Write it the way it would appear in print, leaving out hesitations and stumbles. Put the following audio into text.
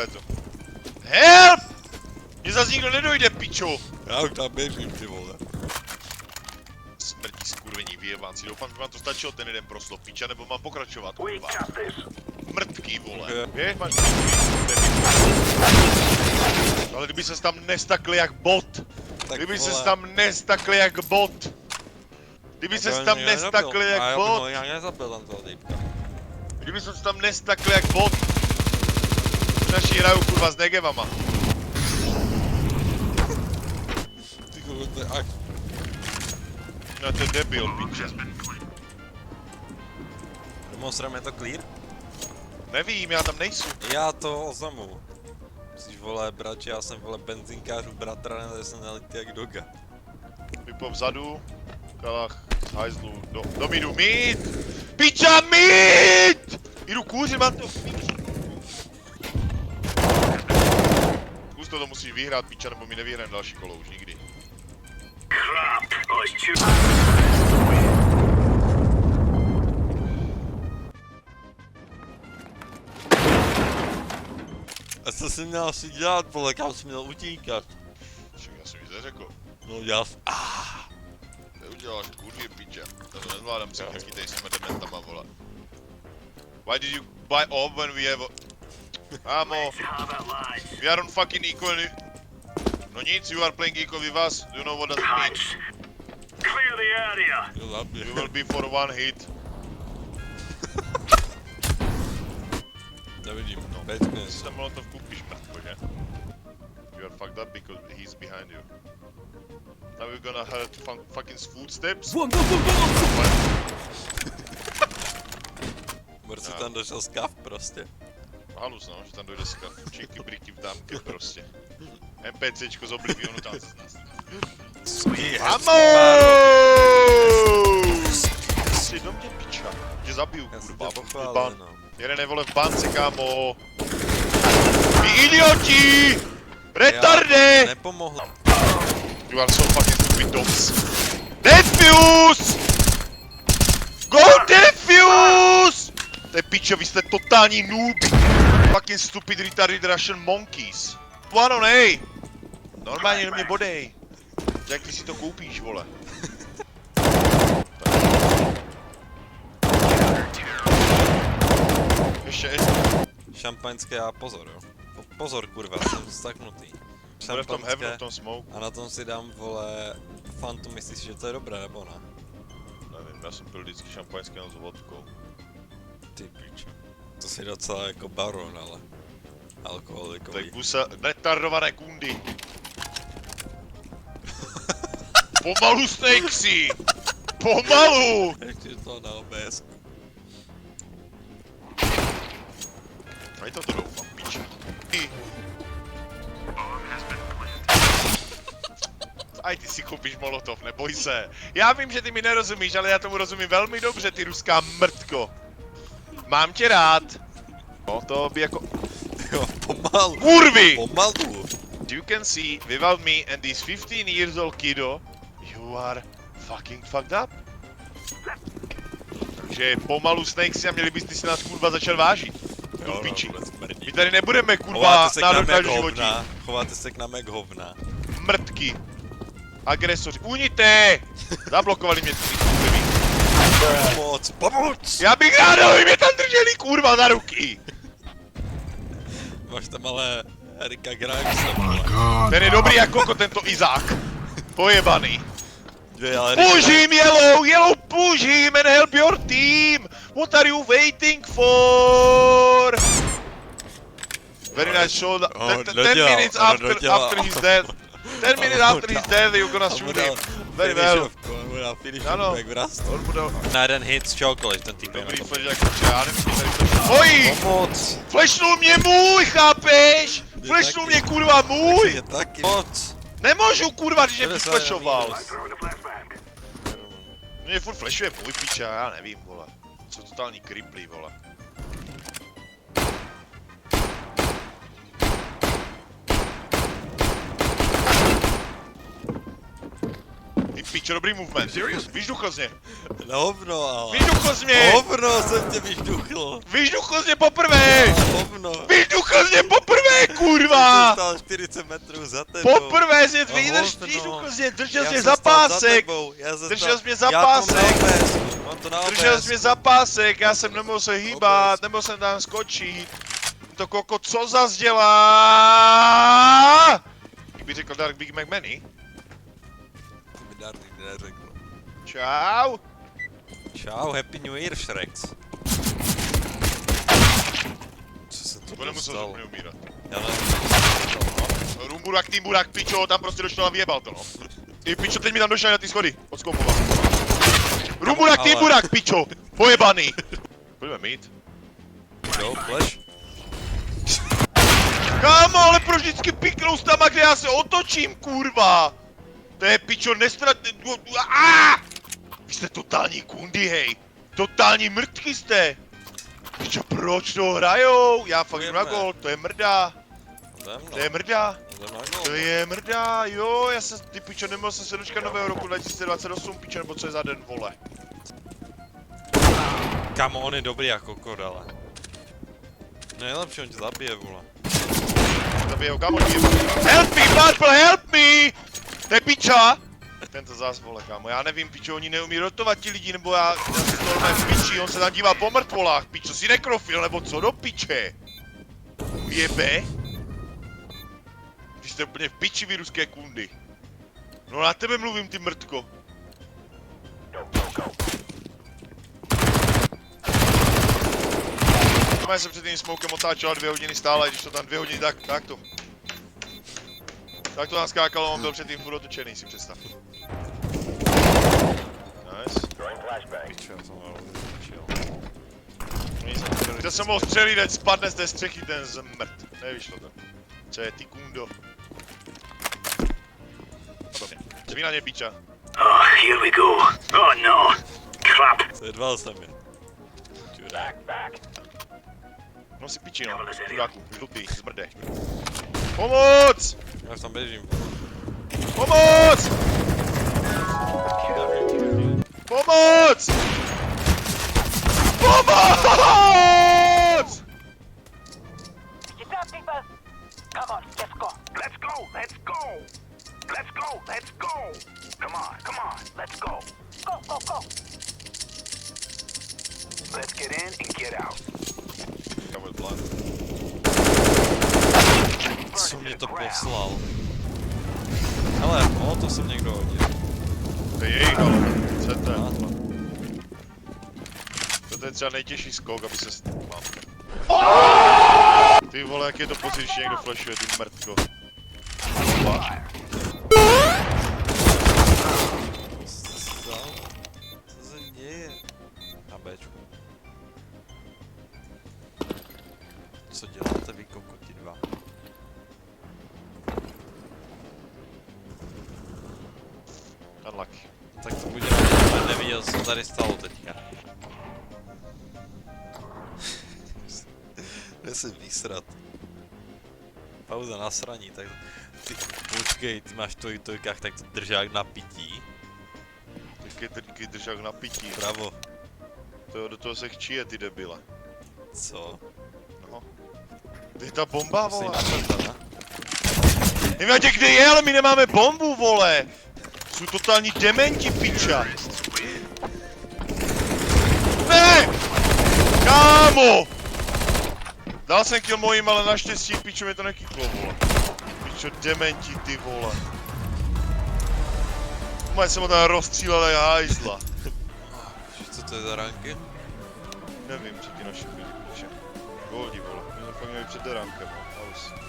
Je to. Help! Mně zase nikdo nedojde, pičo! Já už tam běžím, ty vole. Smrtí skurvení vyjebánci, doufám, že vám to stačilo ten jeden proslov, piča, nebo mám pokračovat, kurva. Mrtký, vole. Běž, máš ale kdyby ses tam nestakl jak bot. Kdyby ses tam nestakl jak bot. Kdyby ses tam nestakl jak bot. Já nezabil tam toho týpka. Kdyby ses tam nestakl jak bot. Naši hrajou kurva s negevama. Ty kurva, to je akt. No to je debil, piče. Demonstrujeme to clear? Nevím, já tam nejsem. Já to oznamuju. Musíš, vole, brát, že já jsem, vole, benzinkářů bratra, já jsem nalitý jak doga. Vypo vzadu. Kalach z hajzlu. Do midu, mít! Piča, mít! Jdu kůři, mám to v piči. Zkus to musíš vyhrát, piča, nebo mi nevyhrajeme další kolo už nikdy. A co jsi měl asi dělat, vole, kam jsi měl utíkat? Já jsem nic neřekl. No já Neuděláš kurvě, piče. To nezvládám psychicky tady s těma dementama, vole. Why did you buy off when we have ammo? We are on fucking equal. No nic, you are playing equal with us. Do you know what does it mean? Clear the area. You will be for one hit. nevidím, no. Pěkně. Si tam molotov koupíš, mrtko, že? You are fucked up because he's behind you. Now we're gonna hurt fucking footsteps. Mrci tam došel skav prostě. Halus, no, že tam dojde skav. Činky, briky v dámke prostě. NPCčko z Oblivionu tam se nás. Amo! Jsi do mě, piča. Tě zabiju, kurva. No. Jeden je, vole, v bance, kámo. Vy idioti! Retarde! Nepomohl. You are so fucking stupid dogs. Defuse! Go defuse! To je pičo, vy jste totální nooby. Fucking stupid retarded Russian monkeys. One on A! Normálně do mě bodej. Jak ty si to koupíš, vole? Ještě. Šampaňské a pozor, jo. Pozor, kurva, jsem staknutý. Bude v tom heavenu, v tom smoke. A na tom si dám, vole, Fantu, myslíš, že to je dobré, nebo ne? Nevím, já jsem pil vždycky šampaňské s vodkou. Ty pičo. To si docela jako baron, ale... alkoholikový. Tak busa, retardované kundy. Pomalu, Snakesy! Pomalu! Ještě to na OBS. Aj toto doufám, piče. Aj ty si koupíš molotov, neboj se. Já vím, že ty mi nerozumíš, ale já tomu rozumím velmi dobře, ty ruská mrtko. Mám tě rád. No to by jako... Jo, pomalu. Kurvy! Pomalu. You can see, without me and this 15 years old kiddo, you are fucking fucked up. Takže pomalu, Snakes, a měli byste si nás kurva začal vážit. Jo, Do piči. no, My tady nebudeme kurva nádor životí. Chováte se k nám jak hovna. Mrtky. Agresoři. Unité! Zablokovali mě ty kurvy. Pomoc, pomoc! Já bych rád, aby mě tam drželi kurva za ruky. Máš tam ale Erika Grimesa, Ten je dobrý jako koko, tento Izák. Pojebaný. ale Push him, Yellow, push him and help your team! What are you waiting for? Very nice shot. 10 minutes after he's dead. 10 minutes after he's dead, you're gonna shoot him. Very well. Ano. On mu dal Na jeden hit z čehokoliv, ten týp dobrý jenom. flash jako já nevím, Oj! Pomoc! Flashnul mě můj, chápeš? Flashnul mě kurva můj! Je taky moc! Nemůžu kurva, když je Jde se, flashoval. Throw the flashbang. Mě furt flashuje můj piče, já nevím, vole. Jsou totální kriplí, vole. Ty pičo, dobrý movement. Vyžduchol z mě. No hovno, ale. Vyžduchol z mě! Hovno jsem tě vyžduchl. Vyžduchol z mě poprvé! Hovno. Vyžduchol z mě poprvé, Jsem kurva! stál 40 metrů za tebou. Poprvé jsi No, vyžduchl z mě, držel Já jsi mě jsem za stál pásek! tebou, já jsem Držel stál- jsi mě za Já to pásek. na OBS, mám to na Držel OBS. jsi mě za pásek, já jsem nemohl se hýbat, Obraz. nemohl jsem tam skočit. To koko, co zas dělá? Jak by řekl Dark Big McMany? To mi Dark neřekl. Čau. Čau, Happy New Year, Shrex. Co se tu To nemusel dostal? úplně umírat. Já nevím. Rumburak, týmburak, pičo, tam prostě došel a vyjebal to, no. Ty pičo, teď mi tam došel na ty schody, odskoupoval. Rumburak, Ale- týmburak, pičo, pojebaný. Budeme mít. Jo, flash. Kámo, ale proč vždycky piknou tam, kde já se otočím, kurva? To je pičo nestratný. Vy jste totální kundy, hej. Totální mrtky jste. Pičo, proč to hrajou? Já fakt jdu na gol, to je mrda. To je mrda. To je mrda, jo, já se, ty pičo, nemohl jsem se dočkat nového roku 2028, pičo, nebo co je za den, vole. Kamo, on je dobrý jako kodele. Nejlepší, on tě zabije, vole. Zabije ho, kámo, help me, Purple, help me! To je piča! Tento zás, vole, kámo, já nevím, pičo, oni neumí rotovat ti lidi, nebo já si to normálně v piči, on se tam dívá po mrtvolách, pičo, si nekrofil, nebo co do piče? Ujebe? Vy jste úplně v piči, vy ruské kundy. No na tebe mluvím, ty mrtko. Já jsem před tím smokem otáčela 2 hodiny stále, když to tam 2 hodiny, tak to. Tak to naskákalo, on byl předtím furt otočený, si představ. Nice. Pičo, já jsem ho Chtěl jsem mohl střelit, ten spadne z té střechy, ten zmrt. Nevyšlo to. Co je, ty kundo? Zví na ně, piča. Oh, here we go. Oh no. Crap. Sedval jsem je. Čurák. No si piči, no. Čuráku, žlutý, zmrde. Pomoc! Já už tam běžím. Pomoc! Pomoc! Pomoc! You got people? Come on, let's go. Let's go. Let's go. Let's go. Let's go. Come on. Come on. Let's go. Go, go, go. Let's get in and get out. Co mě to poslal? Hele, to jsem někdo hodil. To je jejich, ale. Co je to? Na to. To je třeba nejtěžší skok, aby se... Mám. Ty vole, jak je to pocit, když někdo flashuje, ty mrtko. Co se stalo? Co se děje? Na Bčku. Co děláte vy kokoti dva? Unlucky. Tak to bude, neviděl, co tady stalo teďka. Jde se vysrat. Pauza na sraní, tak ty, počkej, ty máš to i tojkách, tak to držák na pití. Taky držák na pití. Bravo. To do toho se chčije, ty debile. Co? No. Kde je ta bomba, To si vole? načrta, ne? Nevím ani kde je, ale my nemáme bombu, vole! Jsou totální dementi, piča! Ne! Kámo! Dal jsem kill mojím, ale naštěstí, pičo, mě to nekyklo, vole. Pičo, dementi, ty vole. Máš jsem ho tam rozstřílel jak hajzla. Co to je za ranky? Nevím, co ti naši piče. Goldi, vole. My jsme fakt měli před rankem, no.